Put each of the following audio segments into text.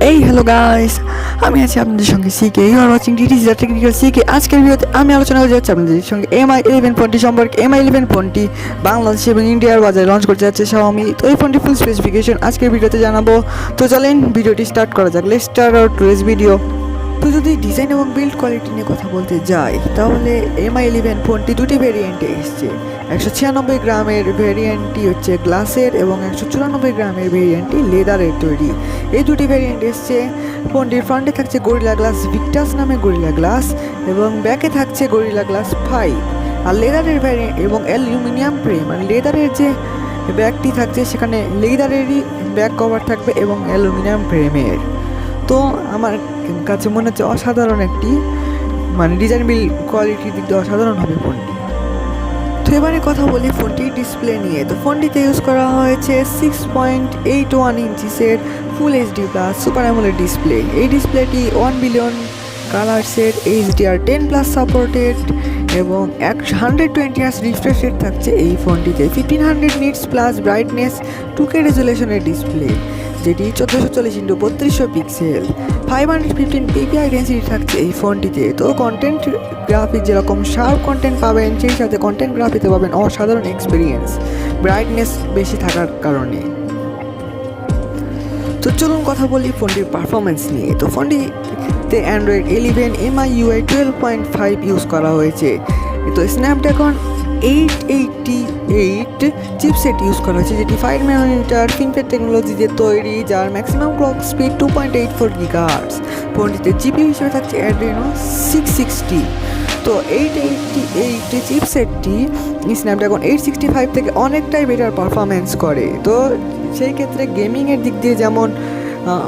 এই hello guys, আমি আছি আপনাদের সঙ্গে CK. You are watching TTC technical CK. আজকের ভিডিওতে আমি আলোচনা করতে যাচ্ছি আপনাদের সঙ্গে Mi 11 ফোনটি সম্পর্কে। Mi 11 ফোনটি বাংলাদেশ এবং ইন্ডিয়ার বাজারে লঞ্চ করতে যাচ্ছে Xiaomi। তো এই ফোনটি ফুল স্পেসিফিকেশন আজকের ভিডিওতে জানাবো। তো চলেন ভিডিওটি স্টার্ট করা যাক। Let's start our today's video. তো যদি ডিজাইন এবং বিল্ড কোয়ালিটি নিয়ে কথা বলতে যাই, তাহলে Mi 11 ফোনটি দুটি ভেরিয়েন্টে এসছে। 196 গ্রামের ভেরিয়েন্টটি হচ্ছে গ্লাসের এবং 194 গ্রামের ভেরিয়েন্টটি লেদারের তৈরি। এই দুটি ভেরিয়েন্ট এসছে। ফোনটির ফ্রন্টে থাকছে গরিলা গ্লাস ভিক্টাস নামে গরিলা গ্লাস এবং ব্যাকে থাকছে গরিলা গ্লাস 5। আর লেদারের ভ্যারিয়েন্ট এবং অ্যালুমিনিয়াম ফ্রেম, মানে লেদারের যে ব্যাগটি থাকছে সেখানে লেদারেরই ব্যাক কভার থাকবে এবং অ্যালুমিনিয়াম ফ্রেমের। তো আমার কাছে মনে হচ্ছে অসাধারণ একটি, মানে ডিজাইন বিল কোয়ালিটির দিক দিয়ে অসাধারণ হবে ফোনটি। তো এবারে কথা বলি ফোনটির ডিসপ্লে নিয়ে। তো ফোনটিতে ইউজ করা হয়েছে 6.81 ইঞ্চিসের full HD plus super AMOLED display. এই ডিসপ্লেটি 1 বিলিয়ন কালার্সের HDR10+ সাপোর্টেড এবং 120 Hz রিফ্রেশ রেট থাকছে এই ফোনটিতে। 1500 নিটস প্লাস ব্রাইটনেস 2K রেজুলেশনের ডিসপ্লে, যেটি 1440x3200 পিক্সেল। 515 ppi ডেন্সিটি থাকছে এই ফোনটিতে। তো কন্টেন্ট গ্রাফিক যেরকম শার্প কন্টেন্ট পাবেন, সেই সাথে কন্টেন্ট গ্রাফিতে পাবেন অসাধারণ এক্সপিরিয়েন্স ব্রাইটনেস বেশি থাকার কারণে। তো চলুন কথা বলি ফোনটির পারফরমেন্স নিয়ে। তো ফোনটিতে অ্যান্ড্রয়েড 11 MIUI 12.5 ইউজ করা হয়েছে। তো স্ন্যাপড্রাগন 888 চিপসেট ইউজ করা হয়েছে, যেটি 5 nanometer ফিনফেট টেকনোলজি দিয়ে তৈরি, যার ম্যাক্সিমাম ক্লক স্পিড 2.84 GHz। ফোনটিতে জিপি হিসেবে থাকছে অ্যাড্রেনো 660। তো 888 চিপসেটটি স্ন্যাপড্রাগন 865 থেকে অনেকটাই বেটার পারফরমেন্স করে। তো সেই ক্ষেত্রে গেমিংয়ের দিক দিয়ে যেমন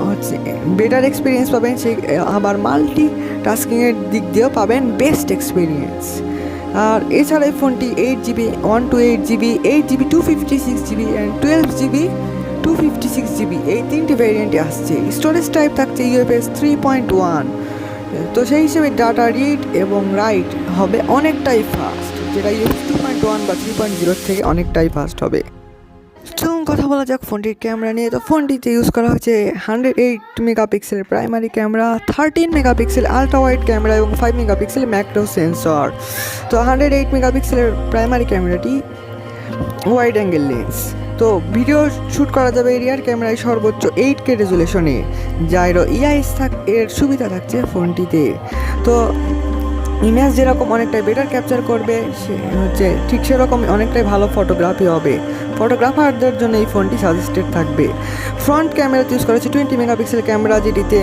হচ্ছে বেটার এক্সপিরিয়েন্স পাবেন, সেই আবার মাল্টি টাস্কিংয়ের দিক দিয়েও পাবেন বেস্ট এক্সপিরিয়েন্স। আর এছাড়া এই ফোনটি 8GB 128GB 8GB 256GB and 12GB 256GB এই তিনটি ভেরিয়েন্টে আসছে। স্টোরেজ টাইপ থাকছে UFS 3.1। তো সেই হিসেবে ডাটা রিড এবং রাইট হবে অনেকটাই ফাস্ট, যেটা UFS 2.1 বা 3.0 থেকে অনেকটাই ফাস্ট হবে। চলুন কথা বলা যাক ফোনটির ক্যামেরা নিয়ে। তো ফোনটিতে ইউজ করা হচ্ছে 108 মেগাপিক্সেলের primary camera, 13 megapixel ultra wide camera এবং 5 মেগাপিক্সেল ম্যাক্রো সেন্সর। তো 108 মেগাপিক্সেলের প্রাইমারি ক্যামেরাটি ওয়াইড অ্যাঙ্গেল লেন্স। তো ভিডিও শ্যুট করা যাবে রিয়ার ক্যামেরায় সর্বোচ্চ 8K রেজুলেশনে। জাইরো EIS এর সুবিধা থাকছে ফোনটিতে। তো ইমেজ যেরকম অনেকটাই বেটার ক্যাপচার করবে, সে হচ্ছে ঠিক সেরকম অনেকটাই ভালো ফটোগ্রাফি হবে। ফটোগ্রাফারদের জন্য এই ফোনটি সাজেস্টেড থাকবে। ফ্রন্ট ক্যামেরাতে ইউজ করা হচ্ছে 20 মেগাপিক্সেল ক্যামেরা, যেটিতে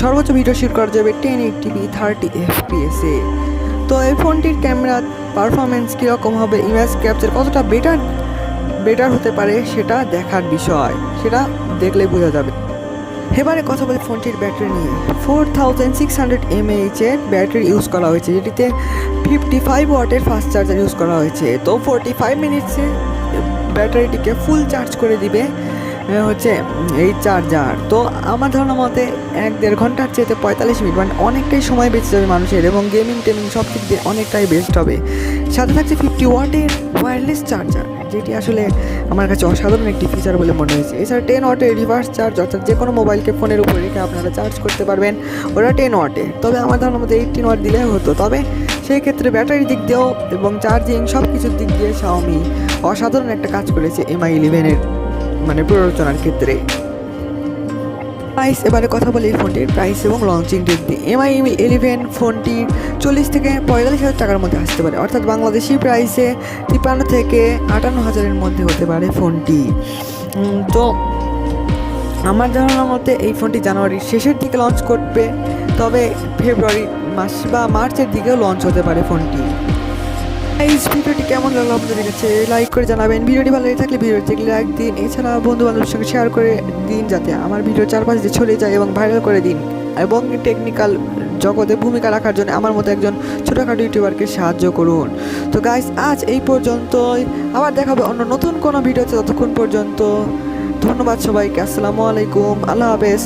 সর্বোচ্চ ভিডিও শুট করা যাবে 1080p 30 FPS-এ। তো এই ফোনটির ক্যামেরা পারফরমেন্স কীরকম হবে, ইমেজ ক্যাপচার কতটা বেটার হতে পারে, সেটা দেখার বিষয়, সেটা দেখলে বোঝা যাবে। এবারে কথা বলি ফোনটির ব্যাটারি নিয়ে। 4600 mAh এর ব্যাটারি ইউজ করা হয়েছে, যেটিতে 55 ওয়াটের ফাস্ট চার্জার ইউজ করা হয়েছে। তো 45 মিনিটসে ব্যাটারিটিকে ফুল চার্জ করে দিবে হচ্ছে এই চার্জার। তো আমার ধারণা মতে 1-1.5 ঘন্টার চেয়ে 45 মিনিট, মানে অনেকটাই সময় বেঁচে যাবে মানুষের, এবং গেমিং টেমিং সব দিক দিয়ে অনেকটাই বেস্ট হবে। সাথে থাকছে 50 ওয়াটের ওয়্যারলেস চার্জার, যেটি আসলে আমার কাছে অসাধারণ একটি ফিচার বলে মনে হয়েছে। এছাড়া 10 ওয়াটের রিভার্স চার্জ, অর্থাৎ যে কোনো মোবাইলকে ফোনের উপরে রেখে আপনারা চার্জ করতে পারবেন, ওটা 10 ওয়াটে। তবে আমার ধারণা মতো 18 ওয়াট দিলে হতো। তবে সেই ক্ষেত্রে ব্যাটারির দিক দিয়েও এবং চার্জিং সব কিছুর দিক দিয়ে Xiaomi অসাধারণ একটা কাজ করেছে Mi 11-এর মানে প্ররোচনার ক্ষেত্রে। প্রাইস, এবারে কথা বলি এই ফোনটির প্রাইস এবং লঞ্চিং ডেট দিয়ে। Mi 11 ফোনটি 40 থেকে 45,000 টাকার মধ্যে আসতে পারে, অর্থাৎ বাংলাদেশি প্রাইসে 53 থেকে 58,000-এর মধ্যে হতে পারে ফোনটি। তো আমার জানানোর মতে এই ফোনটি জানুয়ারির শেষের দিকে লঞ্চ করবে, তবে ফেব্রুয়ারি মাস বা মার্চের দিকেও লঞ্চ হতে পারে ফোনটি। এই ভিডিওটি কেমন লাগলো আপনাদের কাছে লাইক করে জানাবেন। ভিডিওটি ভালো লেগে থাকলে ভিডিওটি লাইক দিন। এছাড়া বন্ধু বান্ধবের সঙ্গে শেয়ার করে দিন, যাতে আমার ভিডিও চারপাশ দিয়ে ছড়িয়ে যায়, এবং ভাইরাল করে দিন। এবং টেকনিক্যাল জগতে ভূমিকা রাখার জন্য আমার মতো একজন ছোটোখাটো ইউটিউবারকে সাহায্য করুন। তো গাইস, আজ এই পর্যন্তই। আবার দেখাবে অন্য নতুন কোনো ভিডিওতে। ততক্ষণ পর্যন্ত ধন্যবাদ সবাইকে। আসসালামু আলাইকুম, আল্লাহ হাফেজ।